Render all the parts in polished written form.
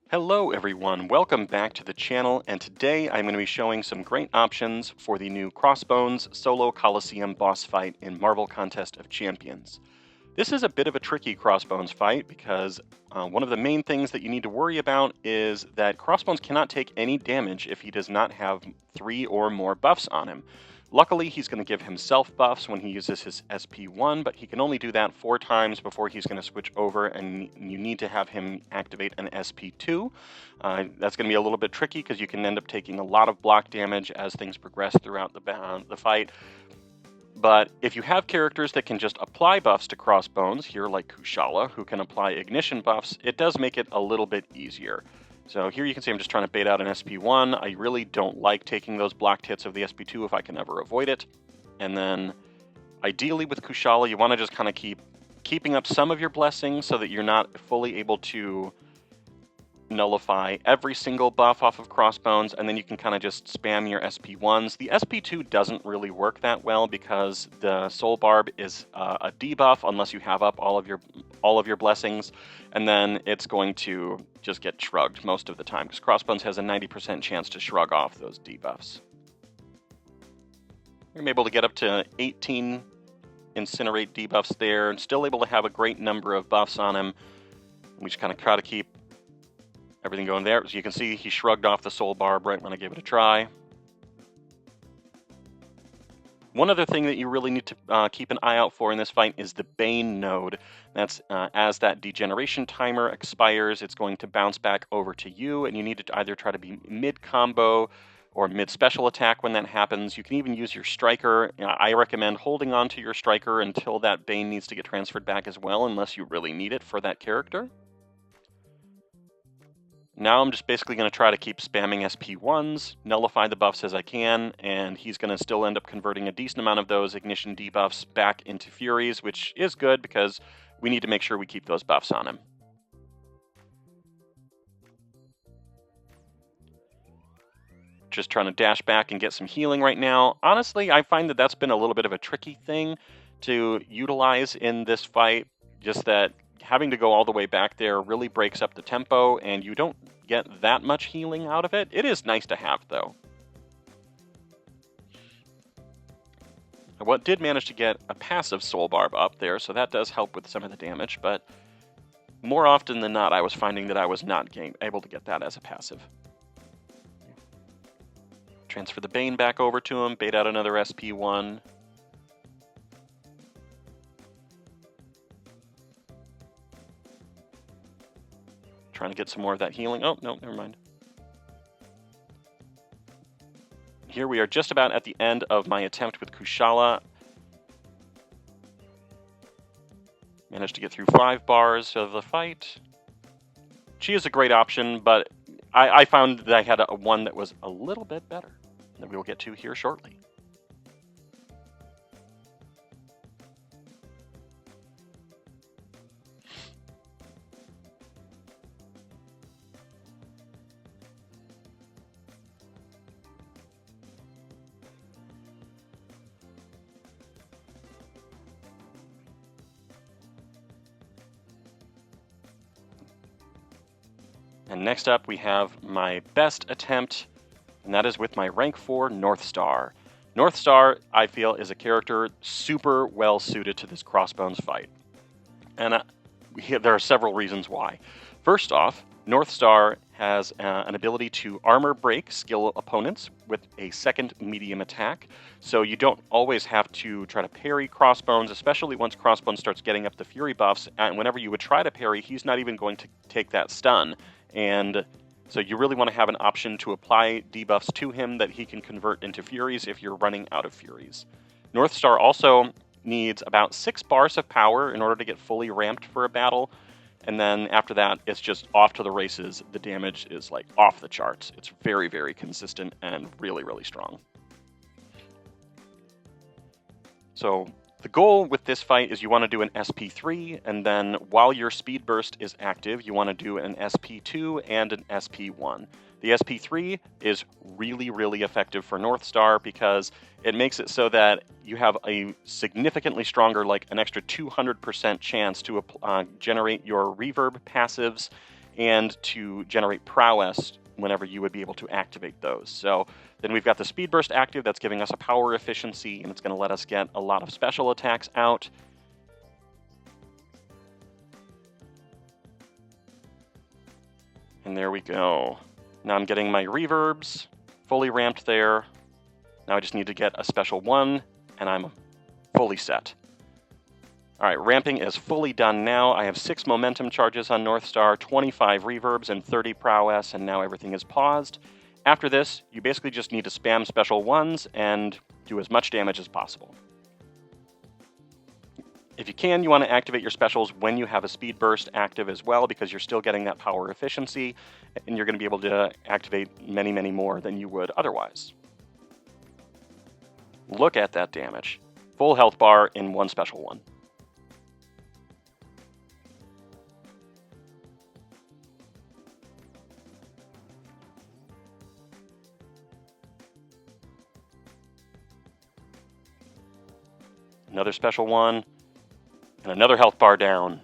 Hello everyone, welcome back to the channel, and today I'm going to be showing some great options for the new Crossbones Solo Coliseum boss fight in Marvel Contest of Champions. This is a bit of a tricky Crossbones fight because one of the main things that you need to worry about is that Crossbones cannot take any damage if he does not have 3 or more buffs on him. Luckily, he's going to give himself buffs when he uses his SP1, but he can only do that 4 times before he's going to switch over, and you need to have him activate an SP2. That's going to be a little bit tricky because you can end up taking a lot of block damage as things progress throughout the fight. But if you have characters that can just apply buffs to Crossbones, here like Kushala, who can apply ignition buffs, it does make it a little bit easier. So here you can see I'm just trying to bait out an SP1. I really don't like taking those blocked hits of the SP2 if I can ever avoid it. And then ideally with Kushala, you want to just kind of keeping up some of your blessings so that you're not fully able to nullify every single buff off of Crossbones, and then you can kind of just spam your SP1s. The SP2 doesn't really work that well because the Soul Barb is a debuff unless you have up all of your blessings, and then it's going to just get shrugged most of the time because Crossbones has a 90% chance to shrug off those debuffs. I'm able to get up to 18 Incinerate debuffs there, and still able to have a great number of buffs on him. We just kind of try to keep everything going there. As you can see, he shrugged off the Soul Barb right when I gave it a try. One other thing that you really need to keep an eye out for in this fight is the Bane node. That's as that degeneration timer expires, it's going to bounce back over to you, and you need to either try to be mid-combo or mid-special attack when that happens. You can even use your Striker. I recommend holding on to your Striker until that Bane needs to get transferred back as well, unless you really need it for that character. Now I'm just basically going to try to keep spamming SP1s, nullify the buffs as I can, and he's going to still end up converting a decent amount of those ignition debuffs back into Furies, which is good because we need to make sure we keep those buffs on him. Just trying to dash back and get some healing right now. Honestly, I find that that's been a little bit of a tricky thing to utilize in this fight, just that having to go all the way back there really breaks up the tempo, and you don't get that much healing out of it. It is nice to have, though. I did manage to get a passive Soul Barb up there, so that does help with some of the damage, but more often than not, I was finding that I was not able to get that as a passive. Transfer the Bane back over to him, bait out another SP1. Trying to get some more of that healing. Oh, no, never mind. Here we are just about at the end of my attempt with Kushala. Managed to get through 5 bars of the fight. She is a great option, but I found that I had one that was a little bit better that we will get to here shortly. And next up, we have my best attempt, and that is with my rank 4 Northstar. Northstar, I feel, is a character super well suited to this Crossbones fight. And there are several reasons why. First off, Northstar has an ability to armor break skill opponents with a second medium attack, so you don't always have to try to parry Crossbones, especially once Crossbones starts getting up the Fury buffs, and whenever you would try to parry, he's not even going to take that stun. And so you really want to have an option to apply debuffs to him that he can convert into Furies if you're running out of Furies. Northstar also needs about 6 bars of power in order to get fully ramped for a battle, and then after that, it's just off to the races. The damage is like off the charts. It's very, very consistent and really, really strong. So the goal with this fight is you want to do an SP3, and then while your Speed Burst is active, you want to do an SP2 and an SP1. The SP3 is really, really effective for Northstar because it makes it so that you have a significantly stronger, like an extra 200% chance to generate your reverb passives and to generate prowess whenever you would be able to activate those. So then we've got the speed burst active that's giving us a power efficiency, and it's going to let us get a lot of special attacks out. And there we go. Now I'm getting my reverbs fully ramped there. Now I just need to get a special one, and I'm fully set. All right, ramping is fully done now. I have 6 momentum charges on Northstar, 25 reverbs, and 30 prowess, and now everything is paused. After this, you basically just need to spam special ones and do as much damage as possible. If you can, you want to activate your specials when you have a speed burst active as well, because you're still getting that power efficiency, and you're going to be able to activate many, many more than you would otherwise. Look at that damage. Full health bar in one special one. Another special one, and another health bar down.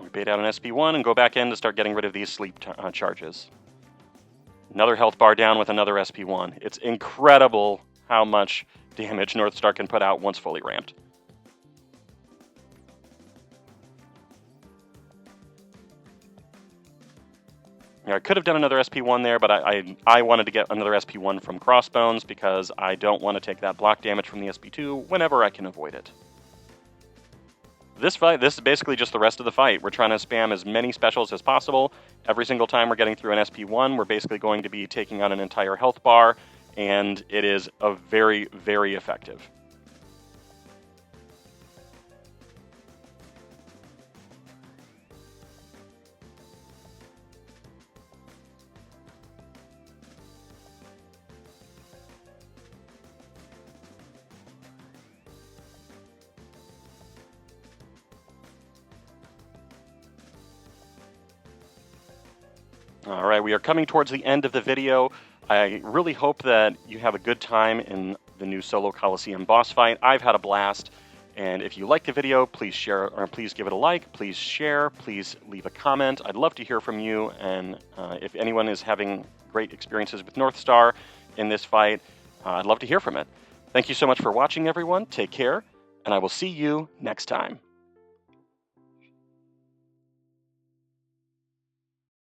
We bait out an SP1 and go back in to start getting rid of these sleep charges. Another health bar down with another SP1. It's incredible how much damage Northstar can put out once fully ramped. I could have done another SP1 there, but I wanted to get another SP1 from Crossbones because I don't want to take that block damage from the SP2 whenever I can avoid it. This is basically just the rest of the fight. We're trying to spam as many specials as possible. Every single time we're getting through an SP1, we're basically going to be taking on an entire health bar, and it is a very, very effective. All right, we are coming towards the end of the video. I really hope that you have a good time in the new Solo Coliseum boss fight. I've had a blast, and if you like the video, please share, or please give it a like, please share, please leave a comment. I'd love to hear from you, and if anyone is having great experiences with Northstar in this fight, I'd love to hear from it. Thank you so much for watching, everyone. Take care, and I will see you next time.